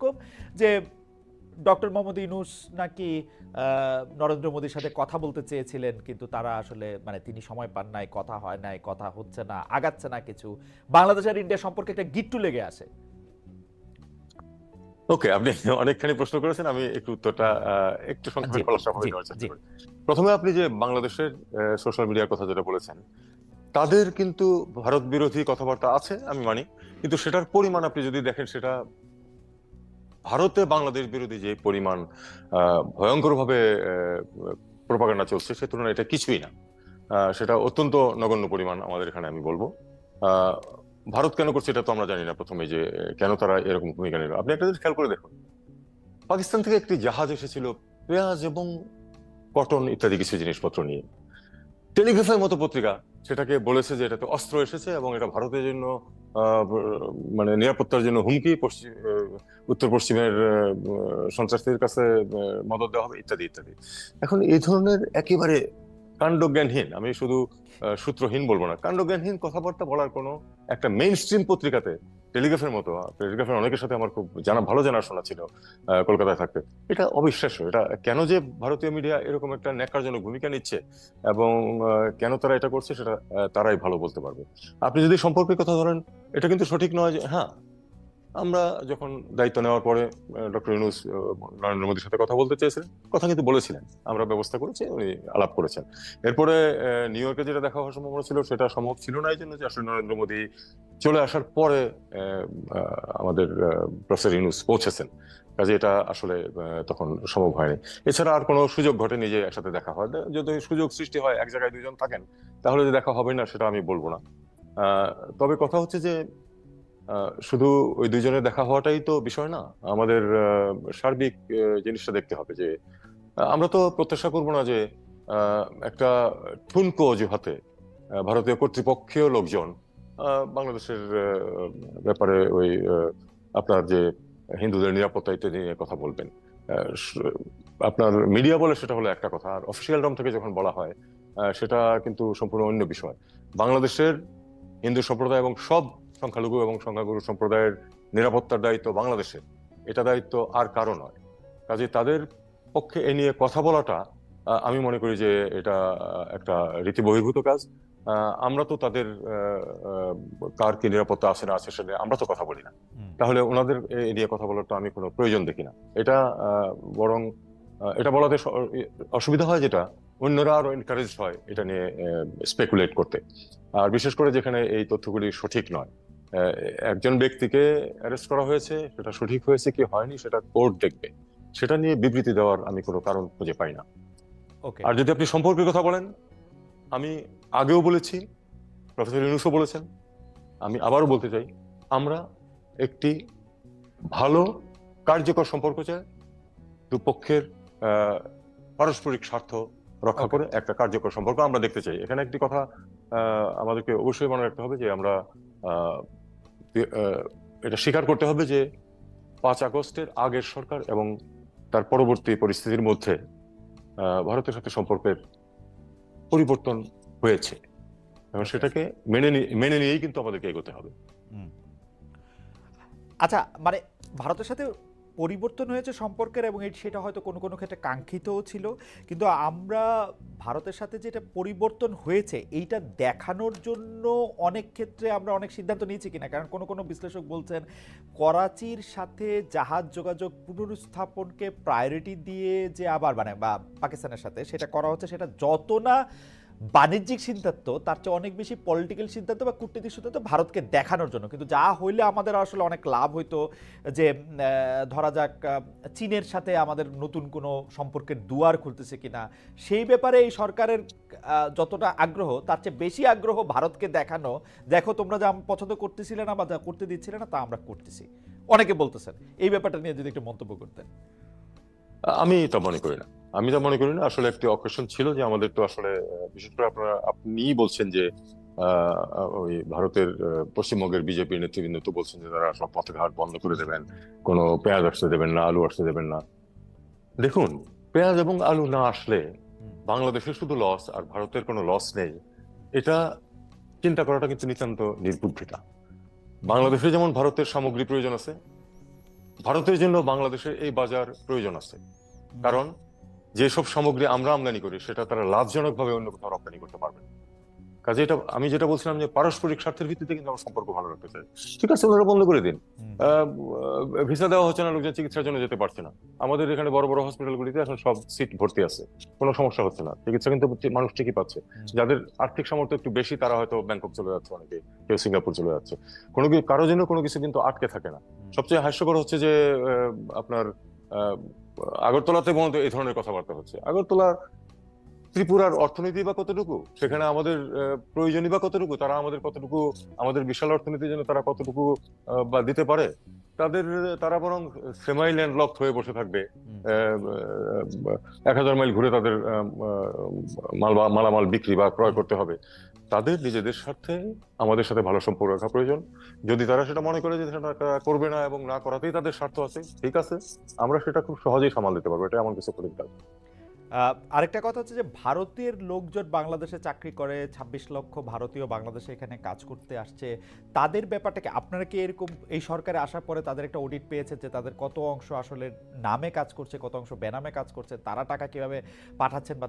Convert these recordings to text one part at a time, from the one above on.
এরকম যে ডক্টর মোহাম্মদ ইউনূস নাকি নরেন্দ্র মোদীর সাথে কথা বলতে চেয়েছিলেন, কিন্তু তারা আসলে মানে তিনি সময় পান নাই, কথা হয় নাই, কথা হচ্ছে না, আগাচ্ছে না কিছু, বাংলাদেশ আর ইন্ডিয়া সম্পর্কে একটা গিট্টু লেগে আসে। ওকে, আপনি অনেকখানি প্রশ্ন করেছেন, আমি একটু উত্তরটা একটু জি সংক্ষেপে বলার জি সময় নেওয়ার চেষ্টা জি করি। প্রথমে আপনি যে বাংলাদেশের সোশ্যাল মিডিয়ার কথা যেটা বলেছেন, তাদের কিন্তু ভারত বিরোধী কথাবার্তা আছে, আমি মানি, কিন্তু সেটার পরিমাণ আপনি যদি দেখেন, সেটা ভারতে বাংলাদেশ বিরোধী যে পরিমাণ ভয়ঙ্কর ভাবে প্রপাগান্ডা চলছে, সে তুলনায় এটা কিছুই না। সেটা অত্যন্ত নগণ্য পরিমাণ আমাদের এখানে, আমি বলবো। আহ, ভারত কেন করছে এটা তো আমরা জানি না, প্রথমে যে কেন তারা এরকম ভূমিকা নিল। আপনি একটা জিনিস খেয়াল করে দেখুন, পাকিস্তান থেকে একটি জাহাজ এসেছিল পেঁয়াজ এবং কটন ইত্যাদি কিছু জিনিসপত্র নিয়ে। টেলিগ্রাফের মতো পত্রিকা সেটাকে বলেছে যে এটাতে অস্ত্র এসেছে এবং এটা ভারতের জন্য মানে নিরাপত্তার জন্য হুমকি, উত্তর পশ্চিমের সন্ত্রাসীদের কাছে মদদ দেওয়া হবে, ইত্যাদি ইত্যাদি। এখন এই ধরনের একেবারে কাণ্ডজ্ঞানহীন, আমি শুধু সূত্রহীন বলবো না, কাণ্ডজ্ঞানহীন কথাবার্তা বলার কোনো একটা মেইন স্ট্রিম পত্রিকাতে, টেলিগ্রাফের মতো, টেলিগ্রাফের অনেকের সাথে আমার খুব ভালো জানাশোনা ছিল কলকাতায় থাকতে, এটা অবিশ্বাস্য। এটা কেন যে ভারতীয় মিডিয়া এরকম একটা ন্যাক্কারজনক ভূমিকা নিচ্ছে এবং কেন তারা এটা করছে, সেটা তারাই ভালো বলতে পারবে। আপনি যদি সম্পর্কের কথা ধরেন, এটা কিন্তু সঠিক নয় যে হ্যাঁ, আমরা যখন দায়িত্ব নেওয়ার পরে ডক্টর ইউনূস নরেন্দ্র মোদীর সাথে কথা বলতে চেয়েছিলেন, কথা কিন্তু বলেছিলেন, আমরা ব্যবস্থা করেছি, উনি আলাপ করেছেন। এরপরে নিউ ইয়র্কে যেটা দেখা হওয়ার সম্ভাবনা ছিল, সেটা সম্ভব ছিল না, এই জন্য যে আসলে নরেন্দ্র মোদী চলে আসার পরে আমাদের প্রফেসর ইউনূস পৌঁছেছেন, কাজে এটা আসলে তখন সম্ভব হয়নি। এছাড়া আর কোনো সুযোগ ঘটেনি যে একসাথে দেখা হয়। যদি সুযোগ সৃষ্টি হয়, এক জায়গায় দুইজন থাকেন, তাহলে যে দেখা হবে না সেটা আমি বলবো না। আহ, তবে কথা হচ্ছে যে শুধু ওই দুইজনের দেখা হওয়াটাই তো বিষয় না, আমাদের সার্বিক জিনিসটা দেখতে হবে যে আমরা তো প্রত্যাশা করব না যে একটা ঠুনকো অজুহাতে ভারতীয় কর্তৃপক্ষীয় লোকজন বাংলাদেশের ব্যাপারে ওই আপনার যে হিন্দুদের নিরাপত্তা ইত্যাদি নিয়ে কথা বলবেন। আপনার মিডিয়া বলে সেটা হলো একটা কথা, আর অফিসিয়াল রুম থেকে যখন বলা হয় সেটা কিন্তু সম্পূর্ণ অন্য বিষয়। বাংলাদেশের হিন্দু সম্প্রদায় এবং সব সংখ্যালঘু এবং সংখ্যাগুরু সম্প্রদায়ের নিরাপত্তার দায়িত্ব বাংলাদেশের, এটা দায়িত্ব আর কারো নয়। কাজে তাদের পক্ষে এ নিয়ে কথা বলাটা আমি মনে করি যে এটা একটা রীতি বহির্ভূত কাজ। আমরা তো তাদের কার কি নিরাপত্তা আছে না আছে সেটা নিয়ে আমরা তো কথা বলি না, তাহলে ওনাদের এ নিয়ে কথা বলার তো আমি কোনো প্রয়োজন দেখি না। এটা বরং এটা বলাতে অসুবিধা হয়, যেটা অন্যরা আরো এনকারেজ হয় এটা নিয়ে স্পেকুলেট করতে। আর বিশেষ করে যেখানে এই তথ্যগুলি সঠিক নয়, আহ, একজন ব্যক্তিকে অ্যারেস্ট করা হয়েছে, সেটা সঠিক হয়েছে কি হয়নি সেটা কোর্ট দেখবে, সেটা নিয়ে বিবৃতি দেওয়ার আমি কোনো কারণ খুঁজে পাই না। ওকে। আর যদি আপনি সম্পর্কের কথা বলেন, আমি আগেও বলেছি, প্রফেসর ইউনূসও বলেছেন, আমি আবারও বলতে চাই, আমরা একটি ভালো কার্যকর সম্পর্ক চাই, দুপক্ষের আহ পারস্পরিক স্বার্থ রক্ষা ওকে। করে একটা কার্যকর সম্পর্ক আমরা দেখতে চাই। এখানে একটি কথা আমাদেরকে অবশ্যই মনে রাখতে হবে যে আমরা আহ, আহ, এটা স্বীকার করতে হবে যে 5 আগস্টের আগের সরকার এবং তার পরবর্তী পরিস্থিতির মধ্যে ভারতের সাথে সম্পর্কের পরিবর্তন হয়েছে এবং ওকে। সেটাকে মেনে নিয়েই কিন্তু আমাদেরকে এগোতে হবে। আচ্ছা, মানে ভারতের সাথে পরিবর্তন হয়েছে সম্পর্কের, এবং সেটা হয়তো কোনো কোনো ক্ষেত্রে কাঙ্ক্ষিতও ছিল, কিন্তু আমরা ভারতের সাথে যেটা পরিবর্তন হয়েছে এইটা দেখানোর জন্য অনেক ক্ষেত্রে আমরা অনেক সিদ্ধান্ত নিয়েছি কিনা, কারণ কোনো কোনো বিশ্লেষক বলছেন করাচির সাথে জাহাজ যোগাযোগ পুনরুত্থাপনকে প্রায়োরিটি দিয়ে যে আবার মানে বা পাকিস্তানের সাথে সেটা করা হচ্ছে, সেটা যত না বাণিজ্যিক সিদ্ধান্ত তার চেয়ে অনেক বেশি পলিটিক্যাল সিদ্ধান্ত বা কূটনৈতিক সিদ্ধান্ত ভারতকে দেখানোর জন্য। কিন্তু যা হইলে আমাদের আসলে অনেক লাভ হইতো, যে ধরা যাক চীনের সাথে আমাদের নতুন কোনো সম্পর্কের দুয়ার খুলতেছে কিনা, সেই ব্যাপারে এই সরকারের যতটা আগ্রহ তার চেয়ে বেশি আগ্রহ ভারতকে দেখানো, দেখো তোমরা যা পছন্দ করতেছিলে না বা যা করতে দিচ্ছিলে না তা আমরা করতেছি, অনেকে বলতেছেন। এই ব্যাপারটা নিয়ে যদি একটু মন্তব্য করতেন। আমি তা মনে করি না, আমি তা মনে করি না। আসলে একটি অকেশন ছিল যে আমাদের তো আসলে বিশেষ করে আপনিই বলছেন যে ওই ভারতের পশ্চিমবঙ্গের বিজেপি নেতৃবৃন্দ তো বলছেন যে তারা সব পথঘাট বন্ধ করে দেবেন, কোনো পেঁয়াজ আসতে দেবেন না, আলু আসতে দেবেন না। দেখুন, পেঁয়াজ এবং আলু না আসলে বাংলাদেশের শুধু লস আর ভারতের কোনো লস নেই, এটা চিন্তা করাটা কিন্তু নিতান্ত নির্বুদ্ধিতা। বাংলাদেশে যেমন ভারতের সামগ্রী প্রয়োজন আছে, ভারতের জন্য বাংলাদেশের এই বাজার প্রয়োজন আছে, কারণ যেসব সামগ্রী আমরা আমদানি করি সেটা তারা লাভজনকভাবে অন্য কোথাও রপ্তানি করতে পারবে না। কাজে এটা আমি যেটা বলছিলাম যে পারস্পরিক স্বার্থের ভিত্তিতে কিন্তু আমরা সম্পর্ক ভালো রাখতে চাই। ঠিক আছে, ওনারা বন্ধ করে দিন, ভিসা দেওয়া হচ্ছে না, লোকজন চিকিৎসার জন্য যেতে পারছে না। আমাদের এখানে বড় বড় হসপিটালগুলিতে এখন সব সিট ভর্তি আছে, কোনো সমস্যা হচ্ছে না, চিকিৎসা কিন্তু মানুষ ঠিকই পাচ্ছে। যাদের আর্থিক সামর্থ্য একটু বেশি তারা হয়তো ব্যাংকক চলে যাচ্ছে, অনেকে কেউ সিঙ্গাপুর চলে যাচ্ছে। কারোর জন্য কোনো কিছু কিন্তু আটকে থাকে না। সবচেয়ে হাস্যকর হচ্ছে যে আপনার আহ, আগরতলাতে পর্যন্ত এই ধরনের কথাবার্তা হচ্ছে। আগরতলার ত্রিপুরার অর্থনীতি বা কতটুকু, সেখানে আমাদের প্রয়োজনই বা কতটুকু, তারা আমাদের কতটুকু, আমাদের বিশাল অর্থনীতির জন্য তারা কতটুকু বা দিতে পারে। তারা বরং সেমাই ল্যান্ডলক হয়ে বসে থাকবে, 1000 মাইল ঘুরে তাদের মালামাল বিক্রি বা ক্রয় করতে হবে। তাদের নিজেদের স্বার্থে আমাদের সাথে ভালো সম্পর্ক রাখা প্রয়োজন। যদি তারা সেটা মনে করে যে সেটা করবে না এবং না করাতেই তাদের স্বার্থ আছে, ঠিক আছে, আমরা সেটা খুব সহজেই সামাল দিতে পারবো, এটা এমন কিছু করে দিতে হবে। আরেকটা কথা হচ্ছে যে ভারতের লোকজন বাংলাদেশে চাকরি করে, 26 লক্ষ ভারতীয় বাংলাদেশে এখানে কাজ করতে আসছে। তাদের ব্যাপারটাকে আপনারা কি এরকম এই সরকারে আসার পরে তাদের একটা অডিট পেয়েছে যে তাদের কত অংশ আসলে নামে কাজ করছে, কত অংশ বেনামে কাজ করছে, তারা টাকা কিভাবে পাঠাচ্ছেন বা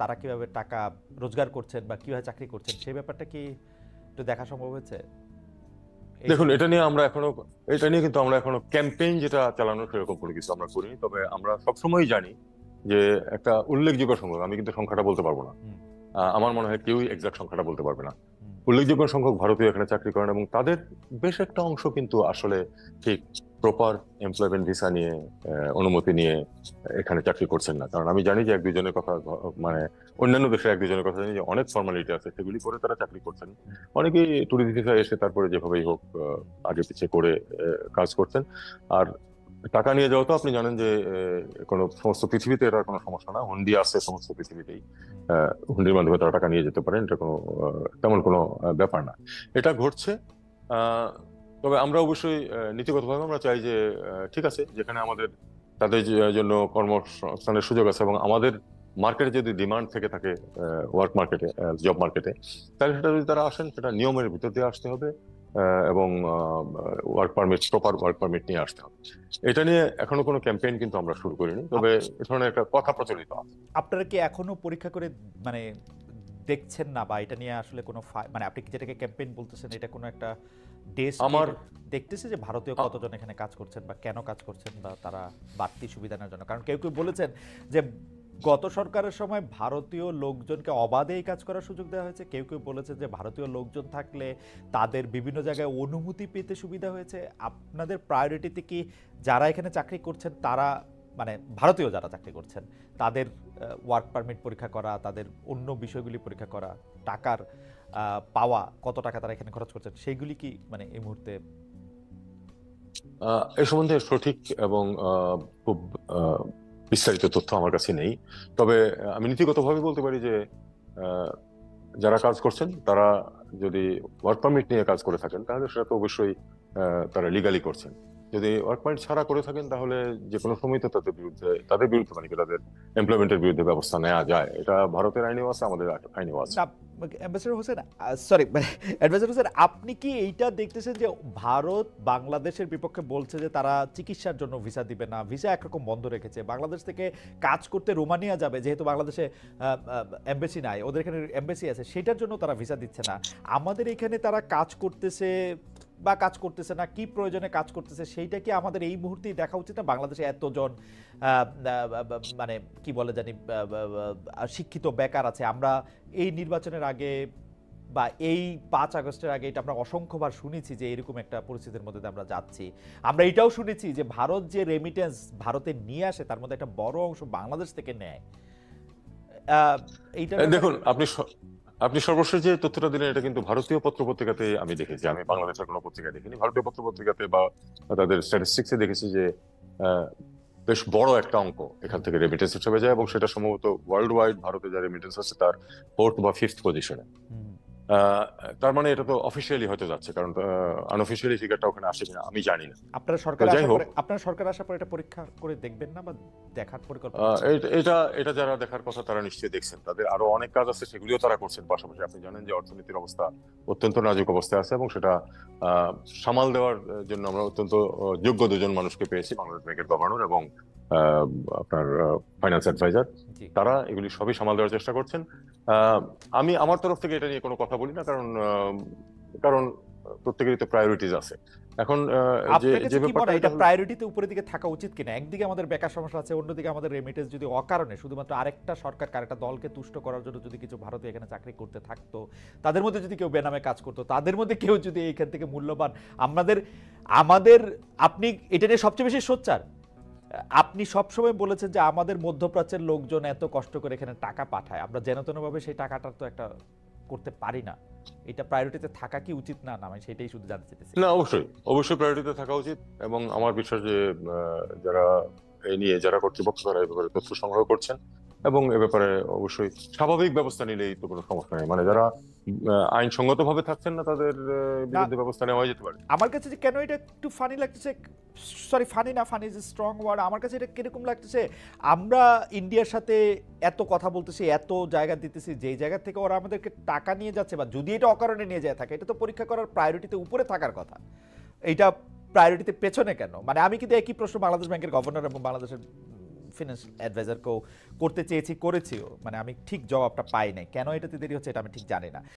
তারা কিভাবে টাকা রোজগার করছেন বা কিভাবে চাকরি করছেন, সেই ব্যাপারটা কি একটু দেখা সম্ভব হয়েছে? দেখুন, এটা নিয়ে কিন্তু আমরা এখনো ক্যাম্পেইন যেটা চালানো সেরকম কোনো কিছু আমরা করিনি। তবে আমরা সবসময় জানি যে একটা উল্লেখযোগ্য সংখ্যক, আমি কিন্তু সংখ্যাটা বলতে পারবো না, আমার মনে হয় কেউই এক্সাক্ট সংখ্যাটা বলতে পারবে না, উল্লেখযোগ্য সংখ্যক ভারতীয় এখানে চাকরি করেন এবং তাদের বেশ একটা অংশ কিন্তু আসলে ঠিক প্রপার এমপ্লয়মেন্ট ভিসা নিয়ে, অনুমতি নিয়ে এখানে চাকরি করছেন না। কারণ আমি জানি যে এক দুজনের কথা, মানে অন্যান্য দেশে এক দুজনের কথা জানি যে অনেক ফর্মালিটি আছে, সেগুলি করে তারা চাকরি করছেন। অনেকেই ট্যুরিস্ট ভিসা এসে তারপরে যেভাবেই হোক আগে পিছিয়ে করে কাজ করছেন। আর টাকা নিয়ে যাওয়া তো আপনি জানেন যে কোনো সমস্ত পৃথিবীতে এটা কোনো সমস্যা না, হুন্ডি আছে সমস্ত পৃথিবীতেই, হুন্ডির মাধ্যমে তারা টাকা নিয়ে যেতে পারেন, এটা কোনো তেমন কোনো ব্যাপার না। এটা ঘটছে। আহ, তবে আমরা অবশ্যই নীতিগতভাবে আমরা চাই যে ঠিক আছে, যেখানে আমাদের তাদের জন্য কর্মসংস্থানের সুযোগ আছে এবং আমাদের মার্কেটে যদি ডিমান্ড থেকে থাকে, ওয়ার্ক মার্কেটে, জব মার্কেটে, তাহলে সেটা যদি তারা আসেন সেটা নিয়মের ভিতর দিয়ে আসতে হবে এবং প্রপার ওয়ার্ক পারমিট নিয়ে আসতে হবে। এটা নিয়ে এখনো কোনো ক্যাম্পেইন কিন্তু আমরা শুরু করিনি, তবে এ ধরনের একটা কথা প্রচলিত আছে। আপনারা কি এখনো পরীক্ষা করে মানে দেখছেন না, বা এটা নিয়ে আসলে কোনো মানে আপনি যেটাকে ক্যাম্পেইন বলতেছেন, এটা কোনো একটা ডেস্ক আমার দেখতেছে যে ভারতীয় কতজন এখানে কাজ করছেন বা কেন কাজ করছেন বা তারা বাড়তি সুবিধা নেওয়ার জন্য? কারণ কেউ কেউ বলেছেন যে গত সরকারের সময় ভারতীয় লোকজনকে অবাধে এই কাজ করার সুযোগ দেওয়া হয়েছে, কেউ কেউ বলেছে যে ভারতীয় লোকজন থাকলে তাদের বিভিন্ন জায়গায় অনুমতি পেতে সুবিধা হয়েছে। আপনাদের প্রায়োরিটিতে কি যারা এখানে চাকরি করছেন তারা, মানে ভারতীয় যারা চাকরি করছেন তাদের ওয়ার্ক পারমিট পরীক্ষা করা, তাদের অন্য বিষয়গুলি পরীক্ষা করা, টাকার পাওয়া, কত টাকা তারা এখানে খরচ করছেন, সেইগুলি কি মানে এই মুহূর্তে? এ সম্বন্ধে সঠিক এবং খুব বিস্তারিত তথ্য আমার কাছে নেই। তবে আমি নীতিগতভাবে বলতে পারি যে যারা কাজ করছেন তারা যদি ওয়ার্ক পারমিট নিয়ে কাজ করে থাকেন তাহলে সেটা তো অবশ্যই তারা লিগালি করছেন। যদি ওয়ার্ক পারমিট ছাড়া করে থাকেন তাহলে যে কোনো সময় তো তাদের বিরুদ্ধে মানে কি তাদের এমপ্লয়মেন্টের বিরুদ্ধে ব্যবস্থা নেওয়া যায়। এটা ভারতের আইনেও আছে, আমাদের আইনেও আছে। অ্যাম্বাসেডর হোসেন, সরি মানে অ্যাডভাইজার হোসেন, আপনি কি এইটা দেখতেছেন যে ভারত বাংলাদেশের বিপক্ষে বলছে যে তারা চিকিৎসার জন্য ভিসা দিবে না, ভিসা একরকম বন্ধ রেখেছে, বাংলাদেশ থেকে কাজ করতে রোমানিয়া যাবে যেহেতু বাংলাদেশে এমবাসি নাই, ওদের এখানে এমবাসি আছে, সেটার জন্য তারা ভিসা দিচ্ছে না, আমাদের এখানে তারা কাজ করতেছে বা কাজ করতেছে না, কি প্রয়োজনে কাজ করতেছে সেইটা কি আমাদের এই মুহূর্তেই দেখা উচিত না? বাংলাদেশে এতজন মানে কি বলে জানি শিক্ষিত বেকার আছে, আমরা এই নির্বাচনের আগে বা এই 5 আগস্টের আগে এটা আমরা অসংখ্যবার শুনেছি যে এরকম একটা পরিস্থিতির মধ্যে আমরা যাচ্ছি। আমরা এটাও শুনেছি যে ভারত যে রেমিটেন্স ভারতে নিয়ে আসে তার মধ্যে একটা বড় অংশ বাংলাদেশ থেকে নেয়। এইটা দেখুন, আপনি সর্বশেষ যে তথ্যটা দিলেন এটা কিন্তু ভারতীয় পত্রপত্রিকাতে আমি দেখেছি, আমি বাংলাদেশের কোনো পত্রিকায় দেখিনি। ভারতীয় পত্রপত্রিকাতে বা তাদের স্ট্যাটিস্টিক্সে দেখেছি যে বেশ বড় একটা অঙ্ক এখান থেকে রেমিটেন্স হিসেবে যায় এবং সেটা সম্ভবত ওয়ার্ল্ড ওয়াইড ভারতে যা রেমিটেন্স আছে তার 4th বা 5th পজিশনে। আহ, তার মানে এটা তো অফিসিয়ালি হয়তো যাচ্ছে, কারণ আনঅফিসিয়ালি ফিগারটা ওখানে আসে কিনা আমি জানি না। তো যাই হোক, আপনারা সরকার আসার পরে এটা পরীক্ষা করে দেখবেন না বা দেখার পরিকল্পনা আহ, আছে? এটা এটা যারা দেখার কথা তারা নিশ্চয়ই দেখছেন, তাদের আরো অনেক কাজ আছে, সেগুলিও তারা করছেন পাশাপাশি। আপনি জানেন যে অর্থনীতির অবস্থা অত্যন্ত নাজুক অবস্থায় আছে, এবং সেটা আহ, সামাল দেওয়ার জন্য আমরা অত্যন্ত যোগ্য দুজন মানুষকে পেয়েছি, বাংলাদেশ ব্যাংকের গভর্নর এবং আহ, আপনার ফাইন্যান্স অ্যাডভাইজার। জি। তারা এগুলি সবই সামাল দেওয়ার চেষ্টা করছেন। আহ, আমি আমার তরফ থেকে এটা নিয়ে কোনো কথা বলি না, কারণ কারণ প্রত্যেকেরই তো প্রায়োরিটিজ আছে। এখন যে আপনার যে কাছে কি মনে ব্যাপারটা হয় এটা এটা হলো, প্রায়োরিটিতে উপরের দিকে থাকা উচিত কিনা? একদিকে আমাদের বেকার সমস্যা আছে, অন্যদিকে আমাদের রেমিটেন্স যদি অকারণে শুধুমাত্র আরেকটা সরকার আরেকটা দলকে তুষ্ট করার জন্য যদি কিছু ভারতীয় এখানে চাকরি করতে থাকতো, তাদের মধ্যে যদি কেউ বেনামে কাজ করতো, তাদের মধ্যে কেউ যদি এইখান থেকে মূল্যবান আমাদের আমাদের আপনি এটা নিয়ে সবচেয়ে বেশি সোচ্চার। আপনি সবসময় বলেছেন যে আমাদের মধ্যপ্রাচ্যের লোকজন এত কষ্ট করে এখানে টাকা পাঠায়, আমরা যেন তেনভাবে সেই টাকাটার তো একটা করতে পারি না। এটা প্রায়োরিটিতে থাকা কি উচিত না? না, আমি সেটাই শুধু জানতে চাইতেছি। না অবশ্যই অবশ্যই প্রায়োরিটিতে থাকা উচিত। এবং আমার বিশ্বাস যে যারা এই নিয়ে যারা কর্তৃপক্ষ তারা এ ব্যাপারে তথ্য সংগ্রহ করছেন, এবং এ ব্যাপারে অবশ্যই স্বাভাবিক ব্যবস্থা নিলেই তো কোনো সমস্যা নেই। মানে যারা আইনসঙ্গত ভাবে থাকছেন না, তাদের না, বিরুদ্ধে ব্যবস্থা নেওয়া যেতে পারে। আমার কাছে যে কেন এটা একটু ফানি লাগতেছে, সরি ফানি না, ফানি ইজ স্ট্রং ওয়ার্ড, আমার কাছে এটা কিরকম লাগতেছে, আমরা ইন্ডিয়ার সাথে এত কথা বলতেছি, এত জায়গা দিতেছি, যেই জায়গা থেকে ওরা আমাদেরকে টাকা নিয়ে যাচ্ছে, বা যদি এটা অকারণে নিয়ে যায় থাকে, এটা তো পরীক্ষা করার প্রায়োরিটিতে উপরে থাকার কথা। এইটা প্রায়োরিটিতে পেছনে কেন? মানে আমি কিন্তু একই প্রশ্ন বাংলাদেশ ব্যাংকের গভর্নর এবং বাংলাদেশের ফিনান্স অ্যাডভাইজারকেও করতে চেয়েছি, করেছিও, মানে আমি ঠিক জবাবটা পাই নাই। কেন এটাতে দেরি হচ্ছে এটা আমি ঠিক জানি না।